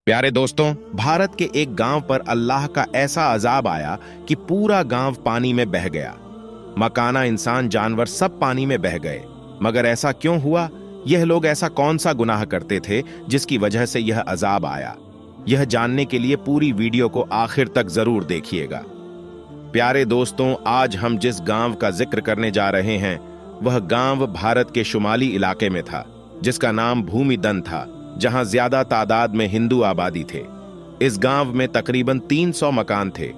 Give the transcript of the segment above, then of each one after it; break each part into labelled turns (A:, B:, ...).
A: प्यारे दोस्तों, भारत के एक गांव पर अल्लाह का ऐसा अजाब आया कि पूरा गांव पानी में बह गया। मकाना, इंसान, जानवर सब पानी में बह गए। मगर ऐसा क्यों हुआ? यह लोग ऐसा कौन सा गुनाह करते थे जिसकी वजह से यह अजाब आया? यह जानने के लिए पूरी वीडियो को आखिर तक जरूर देखिएगा। प्यारे दोस्तों, आज हम जिस गांव का जिक्र करने जा रहे हैं वह गांव भारत के शुमाली इलाके में था, जिसका नाम भूमिदन था, जहां ज्यादा तादाद में हिंदू आबादी थे। इस गांव में तकरीबन 300 मकान थे,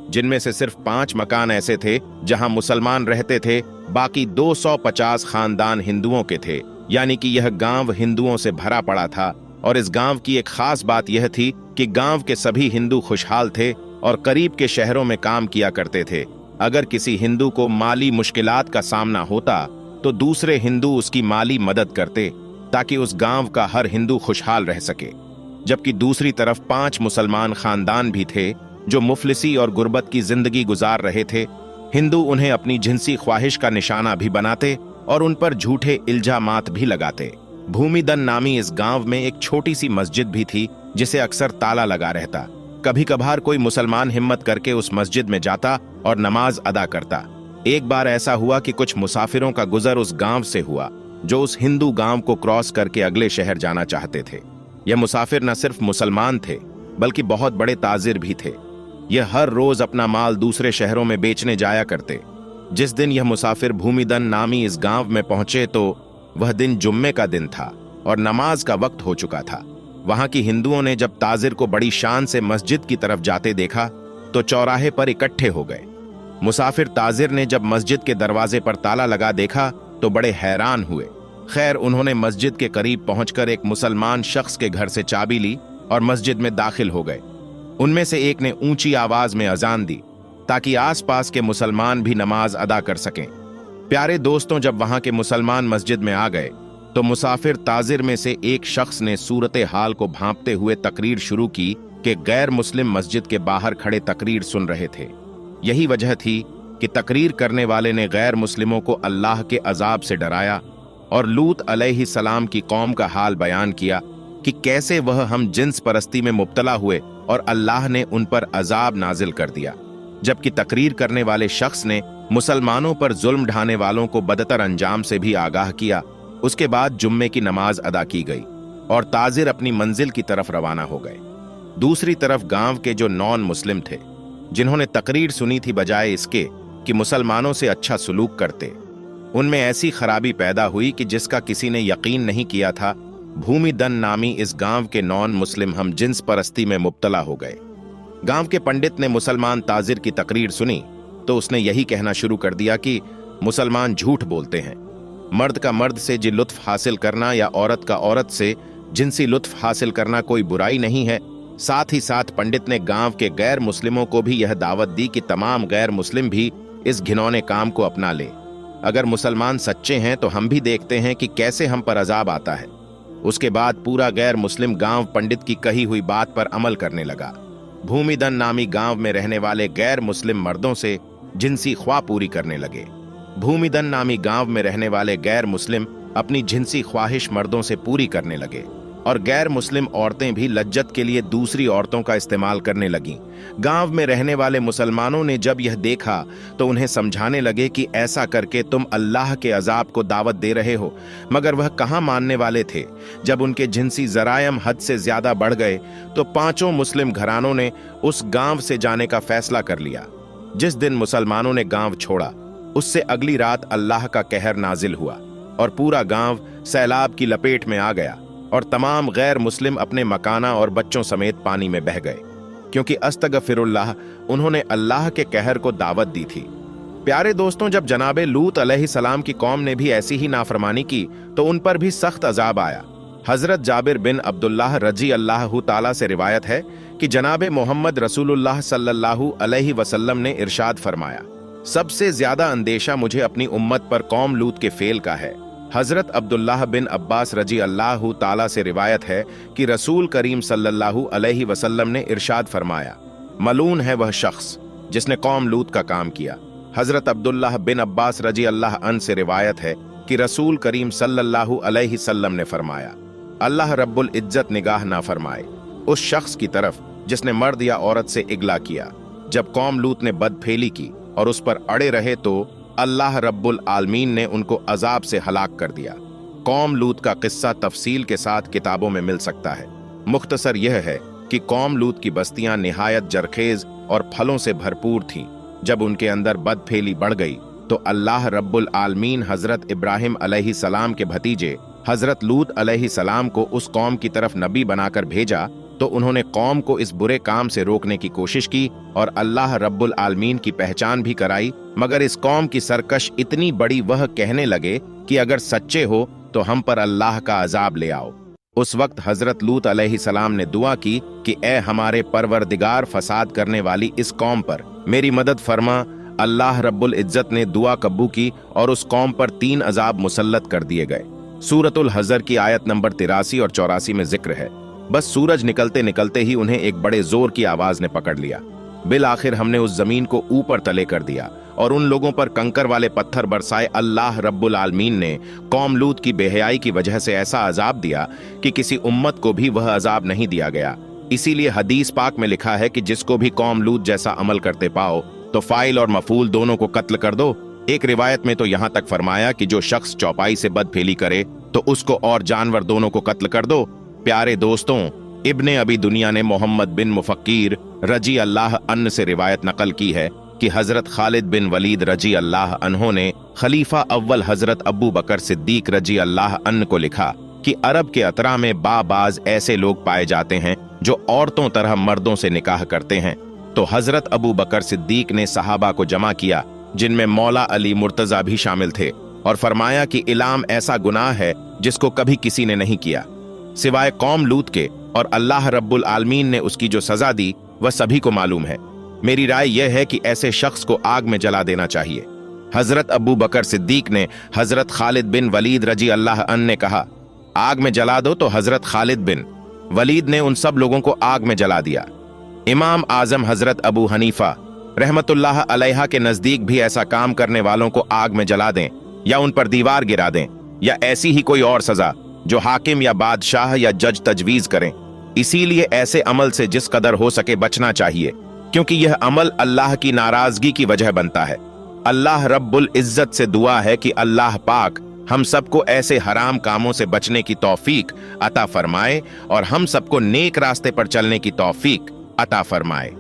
A: जिनमें से सिर्फ 5 मकान ऐसे थे जहां मुसलमान रहते थे। बाकी 250 खानदान हिंदुओं के थे, यानी कि यह गांव हिंदुओं से भरा पड़ा था। और इस गांव की एक खास बात यह थी कि गांव के सभी हिंदू खुशहाल थे और करीब के शहरों में काम किया करते थे। अगर किसी हिंदू को माली मुश्किलात का सामना होता तो दूसरे हिंदू उसकी माली मदद करते, ताकि उस गांव का हर हिंदू खुशहाल रह सके। जबकि दूसरी तरफ 5 मुसलमान खानदान भी थे जो मुफलिसी और गुर्बत की जिंदगी गुजार रहे थे। हिंदू उन्हें अपनी जिनसी ख्वाहिश का निशाना भी बनाते और उन पर झूठे इल्जामात भी लगाते। भूमिदन नामी इस गांव में एक छोटी सी मस्जिद भी थी, जिसे अक्सर ताला लगा रहता। कभी कभार कोई मुसलमान हिम्मत करके उस मस्जिद में जाता और नमाज अदा करता। एक बार ऐसा हुआ कि कुछ मुसाफिरों का गुजर उस गांव से हुआ, जो उस हिंदू गांव को क्रॉस करके अगले शहर जाना चाहते थे। यह मुसाफिर न सिर्फ मुसलमान थे, बल्कि बहुत बड़े ताजिर भी थे। यह हर रोज अपना माल दूसरे शहरों में बेचने जाया करते। जिस दिन यह मुसाफिर भूमिदन नामी इस गांव में पहुंचे तो वह दिन जुम्मे का दिन था और नमाज का वक्त हो चुका था। वहां की हिंदुओं ने जब ताजिर को बड़ी शान से मस्जिद की तरफ जाते देखा तो चौराहे पर इकट्ठे हो गए। मुसाफिर ताजिर ने जब मस्जिद के दरवाजे पर ताला लगा देखा तो बड़े हैरान हुए। खैर, उन्होंने मस्जिद के करीब पहुंचकर एक मुसलमान शख्स के घर से चाबी ली और मस्जिद में दाखिल हो गए। उनमें से एक ने ऊंची आवाज में अजान दी, ताकि आसपास के मुसलमान भी नमाज अदा कर सकें। प्यारे दोस्तों, जब वहां के मुसलमान मस्जिद में आ गए तो मुसाफिर ताजिर में से एक शख्स ने सूरत हाल को भांपते हुए तकरीर शुरू की कि गैर मुस्लिम मस्जिद के बाहर खड़े तकरीर सुन रहे थे। यही वजह थी कि तकरीर करने वाले ने गैर मुस्लिमों को अल्लाह के अजाब से डराया और लूत अलैहिस्सलाम की कौम का हाल बयान किया कि कैसे वह हम जिन्स परस्ती में मुब्तला हुए और अल्लाह ने उन पर अजाब नाजिल कर दिया। जबकि तकरीर करने वाले शख्स ने मुसलमानों पर जुल्म ढाने वालों को बदतर अंजाम से भी आगाह किया। उसके बाद जुम्मे की नमाज अदा की गई और ताजिर अपनी मंजिल की तरफ रवाना हो गए। दूसरी तरफ गांव के जो नॉन मुस्लिम थे, जिन्होंने तकरीर सुनी थी बजाय इसके कि मुसलमानों से अच्छा सलूक करते, उनमें ऐसी खराबी पैदा हुई कि जिसका किसी ने यकीन नहीं किया था। भूमिदन नामी इस गांव के नॉन मुस्लिम हम जिन्स परस्ती में मुब्तला हो गए। गांव के पंडित ने मुसलमान ताजिर की तकरीर सुनी तो उसने यही कहना शुरू कर दिया कि मुसलमान झूठ बोलते हैं। मर्द का मर्द से जी लुत्फ हासिल करना या औरत का औरत से जिनसी लुत्फ हासिल करना कोई बुराई नहीं है। साथ ही साथ पंडित ने गांव के गैर मुस्लिमों को भी यह दावत दी कि तमाम गैर मुस्लिम भी इस घिनौने काम को अपना ले। अगर मुसलमान सच्चे हैं तो हम भी देखते हैं कि कैसे हम पर अजाब आता है। उसके बाद पूरा गैर मुस्लिम गांव पंडित की कही हुई बात पर अमल करने लगा। भूमिदन नामी गांव में रहने वाले गैर मुस्लिम मर्दों से जिनसी ख्वाह पूरी करने लगे। भूमिदन नामी गांव में रहने वाले गैर मुस्लिम अपनी जिनसी ख्वाहिश मर्दों से पूरी करने लगे और गैर मुस्लिम औरतें भी लज्जत के लिए दूसरी औरतों का इस्तेमाल करने लगीं। गांव में रहने वाले मुसलमानों ने जब यह देखा तो उन्हें समझाने लगे कि ऐसा करके तुम अल्लाह के अजाब को दावत दे रहे हो। मगर वह कहाँ मानने वाले थे। जब उनके जिनसी जरायम हद से ज्यादा बढ़ गए तो 5 मुस्लिम घरानों ने उस गांव से जाने का फैसला कर लिया। जिस दिन मुसलमानों ने गांव छोड़ा, उससे अगली रात अल्लाह का कहर नाजिल हुआ और पूरा गांव सैलाब की लपेट में आ गया और तमाम गैर मुस्लिम अपने मकाना और बच्चों समेत पानी में बह गए, क्योंकि अस्तगफिरुल्लाह, उन्होंने अल्लाह के कहर को दावत दी थी। प्यारे दोस्तों, जब जनाबे लूत अलैहिस्सलाम की कौम ने भी ऐसी ही नाफरमानी की तो उन पर भी सख्त अजाब आया। हजरत जाबिर बिन अब्दुल्लाह रजी अल्लाह ताला से रिवायत है कि जनाबे मोहम्मद रसूलुल्लाह सल्लल्लाहु अलैहि वसल्लम ने इरशाद फरमाया, सबसे ज्यादा अंदेशा मुझे अपनी उम्मत पर कौम लूत के फेल का है। हजरत अब्दुल्लाह बिन अब्बास रजी अल्लाह ताला से रिवायत है कि रसूल करीम सल्लल्लाहु अलैहि वसल्लम ने इरशाद फरमाया, मलून है वह शख्स जिसने कौम लूत का काम किया। हजरत अब्दुल्लाह बिन अब्बास रजी अल्लाह अन से रिवायत है कि रसूल करीम सल्लल्लाहु अलैहि वसल्लम ने फरमाया, अल्लाह रब्बुल इज्जत निगाह ना फरमाए। उस शख्स की तरफ जिसने मर्द या औरत से इगला किया। जब कौम लूत ने बदफेली की और उस पर अड़े रहे तो अल्लाह रब्बुल आलमीन ने उनको अजाब से हलाक कर दिया। कौम लूत का किस्सा तफसील के साथ किताबों में मिल सकता है। मुख्तसर यह है कि कौम लूत की बस्तियां निहायत जरखेज और फलों से भरपूर थीं। जब उनके अंदर बदफेली बढ़ गई तो अल्लाह रब्बुल आलमीन हजरत इब्राहिम अलैहिस्सलाम के भतीजे हजरत लूत अलैहिस्सलाम को उस कौम की तरफ नबी बनाकर भेजा तो उन्होंने कौम को इस बुरे काम से रोकने की कोशिश की और अल्लाह रब्बुल आलमीन की पहचान भी कराई। मगर इस कौम की सरकश इतनी बड़ी, वह कहने लगे कि अगर सच्चे हो तो हम पर अल्लाह का अजाब ले आओ। उस वक्त हजरत लूत अलैहिस्सलाम ने दुआ की कि ए हमारे परवरदिगार, फसाद करने वाली इस कौम पर मेरी मदद फरमा। अल्लाह रब्बुल इज्जत ने दुआ कब्बू की और उस कौम पर 3 अजाब मुसल्लत कर दिए गए। सूरतुल हजर की आयत नंबर 83 और 84 में जिक्र है। बस सूरज निकलते निकलते ही उन्हें एक बड़े जोर की आवाज ने पकड़ लिया। बिल आखिर हमने उस जमीन को ऊपर तले कर दिया और उन लोगों पर कंकर वाले पत्थर बरसाए। अल्लाह रब्बुल आलमीन ने कौम लूत की बेहयाई की वजह से ऐसा अजाब दिया कि किसी उम्मत को भी वह अजाब नहीं दिया गया। इसीलिए हदीस पाक में लिखा है कि जिसको भी कौम लूत जैसा अमल करते पाओ तो फाइल और मफूल दोनों को कत्ल कर दो। एक रिवायत में तो यहाँ तक फरमाया कि जो शख्स चौपाई से बदफेली करे तो उसको और जानवर दोनों को कत्ल कर दो। प्यारे दोस्तों, इब्ने अबी दुनिया ने मोहम्मद बिन मुफक्कीर रजी अल्लाह अन्न से रिवायत नकल की है कि हजरत खालिद बिन वलीद रजी अल्लाह अन्हों ने खलीफा अव्वल हजरत अबू बकर सिद्दीक रजी अल्लाह अन्न को लिखा कि अरब के अतरा में बाबाज ऐसे लोग पाए जाते हैं जो औरतों तरह मर्दों से निकाह करते हैं। तो हजरत अबू बकर सिद्दीक ने सहाबा को जमा किया, जिनमें मौला अली मुर्तजा भी शामिल थे, और फरमाया कि इलाम ऐसा गुनाह है जिसको कभी किसी ने नहीं किया सिवाय कौम लूत के, और अल्लाह रब्बुल आलमीन ने उसकी जो सजा दी वह सभी को मालूम है। मेरी राय यह है कि ऐसे शख्स को आग में जला देना चाहिए। हजरत अबू बकर सिद्दीक ने हजरत खालिद बिन वलीद रजी अल्लाह अन ने कहा, आग में जला दो, तो हजरत खालिद बिन वलीद ने उन सब लोगों को आग में जला दिया। इमाम आजम हजरत अबू हनीफा रहमतुल्लाह अलैहा के नजदीक भी ऐसा काम करने वालों को आग में जला दें या उन पर दीवार गिरा दें या ऐसी ही कोई और सजा जो हाकिम या बादशाह या जज तजवीज करें। इसीलिए ऐसे अमल से जिस कदर हो सके बचना चाहिए, क्योंकि यह अमल अल्लाह की नाराजगी की वजह बनता है। अल्लाह रब्बुल इज्जत से दुआ है कि अल्लाह पाक हम सबको ऐसे हराम कामों से बचने की तौफीक अता फरमाए और हम सबको नेक रास्ते पर चलने की तौफीक अता फरमाए।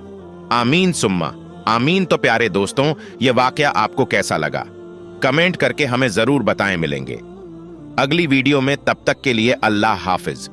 A: आमीन सुम्मा आमीन। तो प्यारे दोस्तों, यह वाकया आपको कैसा लगा कमेंट करके हमें जरूर बताएं। मिलेंगे अगली वीडियो में, तब तक के लिए अल्लाह हाफिज।